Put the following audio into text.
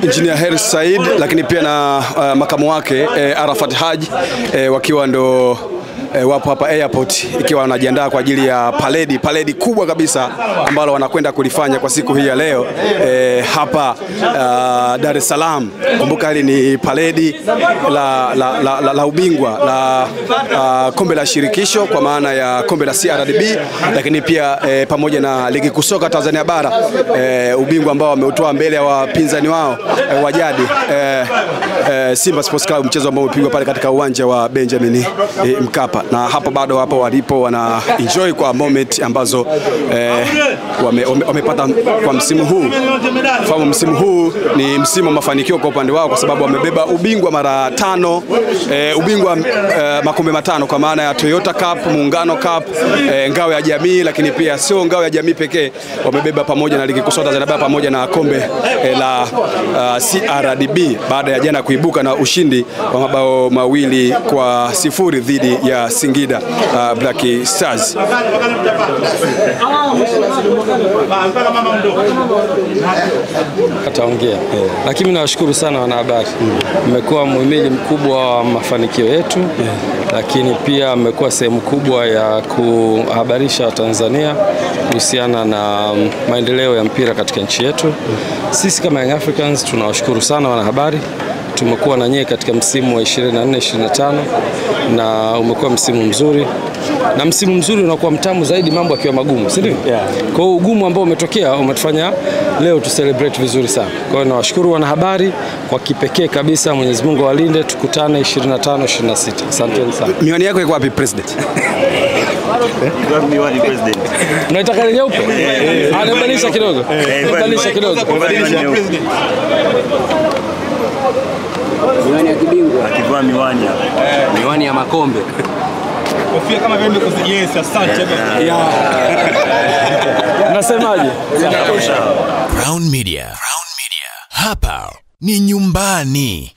Engineer Harris Said, lakini pia na makamu wake Arafat Haji wakiwa ndo wapo hapa airport ikiwa wanajiandaa kwa ajili ya paredi kubwa kabisa ambalo wanakwenda kulifanya kwa siku hii ya leo hapa Dar es Salaam. Kumbuka hili ni paredi la ubingwa la kombe la shirikisho kwa maana ya kombe la CRDB, lakini pia pamoja na ligi kusoka Tanzania bara, ubingwa ambao wameutoa mbele ya wapinzani wao wa jadi Simba Sports Club, mchezo ambao umepigwa pale katika uwanja wa Benjamin Mkapa. Na hapo bado hapo walipo wana enjoy kwa moment ambazo wamepata kwa msimu huu. Fahamu msimu huu ni msimu wa mafanikio kwa upande wao kwa sababu wamebeba ubingwa mara 5, ubingwa makombe matano kwa maana ya Toyota Cup, Muungano Cup, ngao ya jamii, lakini pia sio ngao ya jamii pekee, wamebeba pamoja na ligi kuu Tanzania bara pamoja na kombe la CRDB baada ya jana kuibuka na ushindi wa mabao 2-0 dhidi ya Singida Black Stars. Ataongea. Lakini nawashukuru sana wanahabari. Mmekuwa muhimili mkubwa wa mafanikio yetu, lakini pia mmekuwa sehemu kubwa ya kuhabarisha Tanzania kuhusiana na maendeleo ya mpira katika nchi yetu. Sisi kama Young Africans tunawashukuru sana wanahabari. Tumekuwa na nyie katika msimu wa 24-25 na umekuwa msimu mzuri, na msimu mzuri unakuwa mtamu zaidi mambo yakiwa magumu, si ndio? Kwa hiyo ugumu ambao umetokea umetufanya leo tu celebrate vizuri sana. Kwa hiyo nawashukuru wanahabari kwa kipekee kabisa. Mwenyezi Mungu awalinde, tukutane 25-26. Asante sana. Miwani yako iko wapi president? Miwani president. Unaitaka nyeupe? Anabadilisha kidogo. Badilisha kidogo. Miwani ya kibingwa. Akivaa miwani hapa. Miwani ya makombe. Kofia kama vile kuzijenza. Asante. Nasemaje? Crown Media. Hapa ni nyumbani.